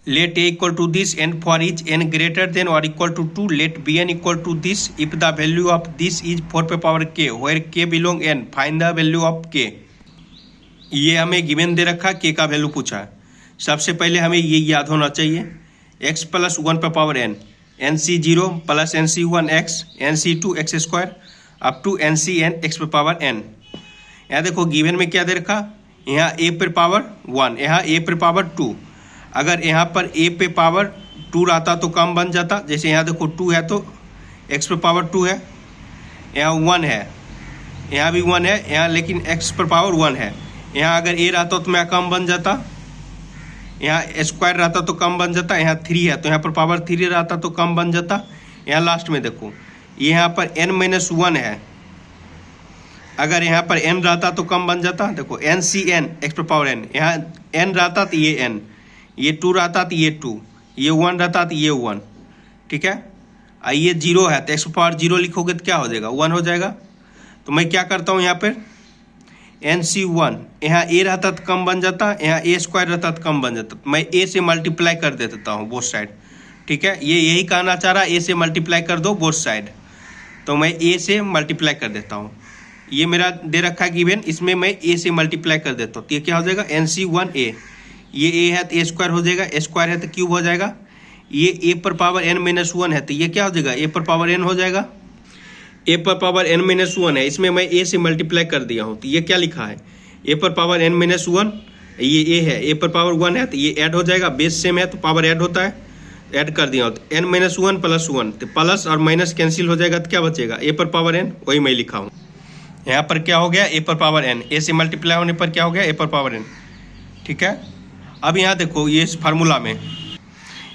let a equal to this and for each n greater than or equal to 2 let bn equal to this if the value of this is 4 पे power k where k belong n find the value of k। ये हमें given दे रखा k का value पूछा है। सबसे पहले हमें ये याद होना चाहिए x प्लस 1 पे power n nc0 plus nc1 x nc2 x square up to ncn x पे पावर n। यहाँ देखो गिवन में क्या दे रखा, यहाँ a पे पावर 1, यहाँ a पे पावर 2। अगर यहाँ पर a पे पावर 2 रहता तो कम बन जाता, जैसे यहाँ देखो 2 है तो x पे पावर 2 है, यहाँ 1 है, यहाँ भी 1 है, यहाँ लेकिन x पर पावर 1 है। यहाँ अगर a रहता तो मैं कम बन जाता, यहाँ स्क्वायर रहता तो कम बन जाता, यहाँ 3 है तो यहाँ पर पावर 3 रहता तो कम बन जाता। यहाँ लास्ट में देखो यहाँ पर n-1 है, अगर यहाँ पर n रहता तो कम बन जाता। देखो ncn x पर पावर n, यहाँ n रहता तो ये n, ये 2 रहता तो ये 2, ये 1 रहता तो ये 1, ठीक है। ये 0 है तो x पावर 0 लिखोगे तो क्या हो जाएगा, 1 हो जाएगा। तो मैं क्या करता हूँ यहाँ पर nc1, यहाँ a रहता तो कम बन जाता, यहाँ a स्क्वायर रहता तो कम बन जाता, मैं a से मल्टीप्लाई कर देता हूँ बोथ साइड, ठीक है। ये यही कहना चाह रहा, a से मल्टीप्लाई कर दो बोथ साइड, तो मैं a से मल्टीप्लाई कर देता हूँ। ये मेरा दे रखा गिवन, इसमें मैं a से मल्टीप्लाई कर देता हूँ तो ये क्या हो जाएगा nc1a, ये a है तो a स्क्वायर हो जाएगा, a स्क्वायर है तो क्यूब हो जाएगा। ये a पर पावर n-1 है तो ये क्या हो जाएगा, a पर पावर n हो जाएगा। a पर पावर n-1 है, इसमें मैं a से मल्टीप्लाई कर दिया हूँ तो ये क्या लिखा है, a पर पावर n-1, ये a है, a पर पावर 1 है तो ये ऐड हो जाएगा, बेस सेम है तो पावर ऐड होता है, ऐड कर दिया हूँ तो n-1 प्लस 1, तो प्लस और माइनस कैंसिल हो जाएगा तो क्या बचेगा, a पर पावर n, वही मैं लिखा हूँ। यहाँ पर क्या हो गया, a पर पावर n, a से मल्टीप्लाई होने पर क्या हो गया, a पर पावर n, ठीक है। अब यहाँ देखो ये इस फार्मूला में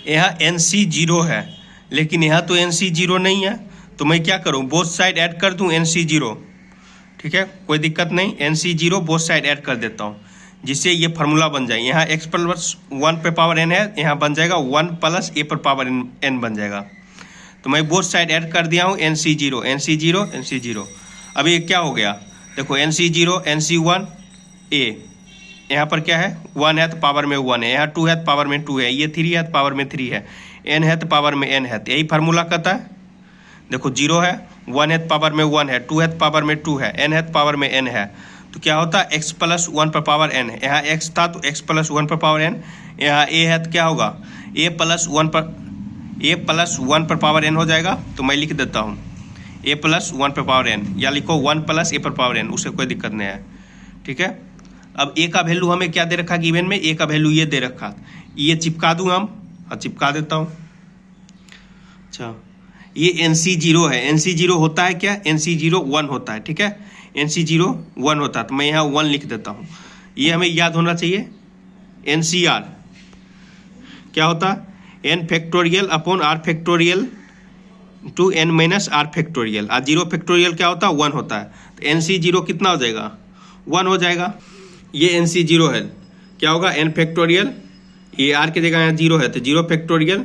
यहाँ nc0 है, लेकिन यहाँ तो nc0 नहीं है, तो मैं क्या करूँ, बोथ साइड ऐड कर दूँ nc0, ठीक है, कोई दिक्कत नहीं, nc0 बोथ साइड ऐड कर देता हूँ जिससे ये फार्मूला बन जाए। यहाँ x प्लस 1 पे पावर n है, यहाँ बन जाएगा 1 प्लस a पर पावर n बन जाएगा। तो मैं बोथ साइड ऐड कर दिया हूँ nc0 nc0 nc0। अब ये क्या हो गया, देखो nc0 nc1 a, यहाँ पर क्या है 1 है तो पावर में 1 है, यहाँ 2 है तो पावर में 2 है, ये 3 है तो पावर में 3 है, n है तो पावर में n है, तो यही फार्मूला कहता है। देखो 0 है, 1 है तो पावर में 1 है, 2 है तो पावर में 2 है, n है तो पावर में n है, तो क्या होता है x प्लस 1 पर पावर n है। यहाँ x था तो x प्लस 1 पर पावर n, यहाँ a है तो क्या होगा a प्लस 1 पर पावर n हो जाएगा। तो मैं लिख देता हूँ a प्लस 1 पर पावर n, या लिखो 1 प्लस a पर पावर n, उससे कोई दिक्कत नहीं है, ठीक है। अब a का वैल्यू हमें क्या दे रखा गिवन में, a का वैल्यू ये दे रखा, ये चिपका दूँ हम, हाँ चिपका देता हूँ। अच्छा ये nc0 है, nc0 होता है क्या, nc0 1 होता है, ठीक है, nc0 1 होता है तो मैं यहाँ 1 लिख देता हूँ। ये हमें याद होना चाहिए, ncr क्या होता है, n factorial upon r factorial two n minus r factorial, और 0 फैक्टोरियल क्या होता है 1 होता है, तो nc0 कितना हो जाएगा 1 हो जाएगा। ये nc0 है, क्या होगा n फैक्टोरियल, ये r की जगह यहाँ 0 है तो 0 फैक्टोरियल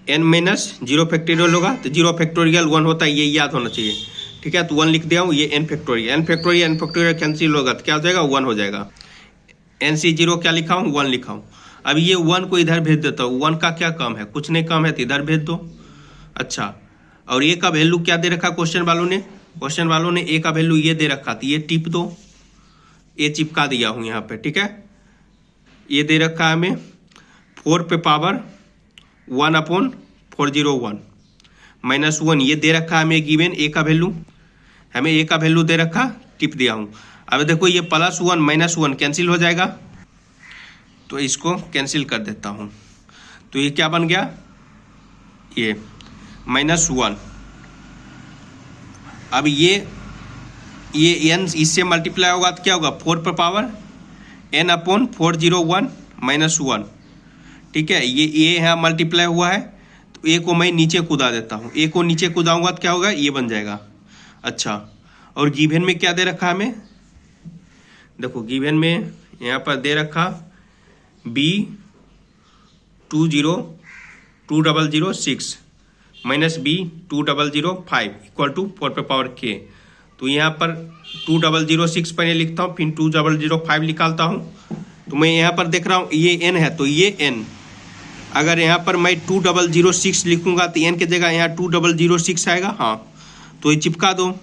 n माइनस 0 फैक्टोरियल होगा तो 0 फैक्टोरियल 1 होता है, ये याद होना चाहिए, ठीक है। तो 1 लिख दिया हूँ, ये n फैक्टोरियल कैंसिल होगा तो क्या हो जाएगा 1 हो जाएगा। nc0 क्या लिखा हूँ 1 लिखा हूँ। अब ये 1 को इधर भेज देता हूँ, 1 का क्या काम है, कुछ नहीं काम है तो इधर भेज दो। अच्छा और a का वैल्यू क्या दे रखा क्वेश्चन वालों ने a का वैल्यू ये दे रखा, तो ये टिप दो, a चिपका दिया हूँ यहाँ पे, ठीक है। ये दे रखा है हमें 4 पे पावर 1/401 माइनस 1, ये दे रखा है हमें गिवन a का वैल्यू, हमें a का वैल्यू दे रखा, टिप दिया हूँ। अब देखो ये प्लस 1 माइनस 1 कैंसिल हो जाएगा, तो इसको कैंसिल कर देता हूँ, तो ये क्या बन गया, ये -1। अब ये n इससे मल्टीप्लाई होगा तो क्या होगा 4 पर पावर n/401 -1, ठीक है। ये a यहाँ मल्टीप्लाई हुआ है तो a को मैं नीचे कूदा देता हूँ, a को नीचे कूदाऊंगा तो क्या होगा ये बन जाएगा। अच्छा और गिवन में क्या दे रखा हमें, देखो गिवन में यहाँ पर दे रखा b20006 minus b2005 equal to 4 पे पावर k। तो यहाँ पर 2006 पहले लिखता हूँ, फिर 2005 निकालता हूँ। तो मैं यहाँ पर देख रहा हूँ ये n है तो ये n, अगर यहाँ पर मैं 2006 लिखूंगा तो n की जगह यहाँ 2006 आएगा। हाँ, तो ये चिपका दो।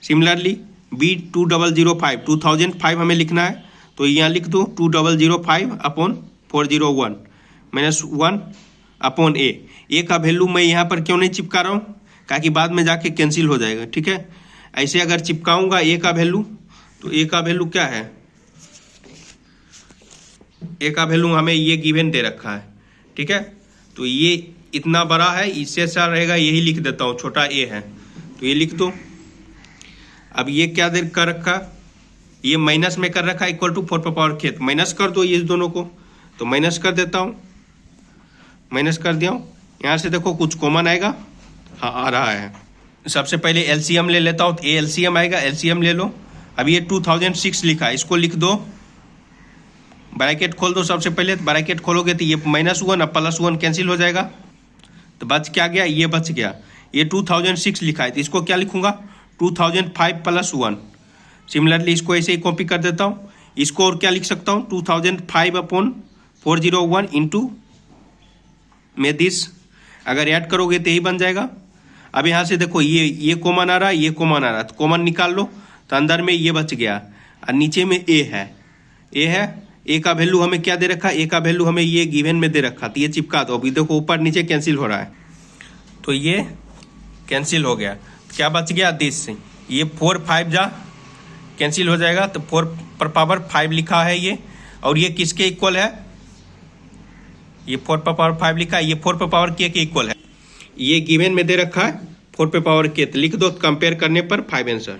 सिमिलरली B2005 हमें लिखना है, तो यहाँ लिख दो 2005/401 -1 अपॉन ए का वैल्यू मैं यहाँ पर क्यों नहीं चिपका रहा हूँ, ताकि बाद में जाके कैंसिल हो जाएगा। ठीक है, ऐसे अगर चिपकाऊंगा ए का वैल्यू, तो ए का वैल्यू क्या है, ए का वैल्यू हमें ये गिवन दे रखा है। ठीक है, तो ये इतना बड़ा है, इससे अच्छा रहेगा यही लिख देता हूँ, छोटा ए है तो ये लिख दो। अब ये क्या दे कर रखा, ये माइनस में कर रखा equal to 4 power k, minus कर दो ये दोनों को, तो माइनस कर देता हूँ, माइनस कर दिया हूँ। यहाँ से देखो कुछ कॉमन आएगा, हाँ आ रहा है। सबसे पहले एलसीएम ले लेता हूँ, तो ये एलसीएम आएगा, एलसीएम ले लो। अब ये 2006 लिखा है, इसको लिख दो, ब्रैकेट खोल दो। सबसे पहले ब्रैकेट खोलोगे तो ये -1 और +1 कैंसिल हो जाएगा, तो बच क्या गया, ये बच गया। ये 2006 लिखा है, तो इसको क्या लिखूंगा, 2005 + 1। सिमिलरली इसको ऐसे ही कॉपी कर देता हूँ। इसको और क्या लिख सकता हूँ, 2005/401 इंटू में दिस, अगर ऐड करोगे तो यही बन जाएगा। अब यहाँ से देखो ये कॉमन आ रहा है, ये कॉमन आ रहा है, तो कॉमन निकाल लो, तो अंदर में ये बच गया और नीचे में ए है। ए का वैल्यू हमें क्या दे रखा है, ए का वैल्यू हमें ये गिवन में दे रखा, तो ये चिपका दो। अभी देखो ऊपर नीचे कैंसिल हो रहा है, तो ये कैंसिल हो गया। क्या बच गया, दिस, ये 4 5 जा कैंसिल हो जाएगा, तो 4/5 लिखा है ये, और ये किसके इक्वल है, ये 4/5 लिखा है, ये 4 k के इक्वल है। ये गिवन में दे रखा है 4 k, तो लिख दो, कंपेयर करने पर 5 आंसर।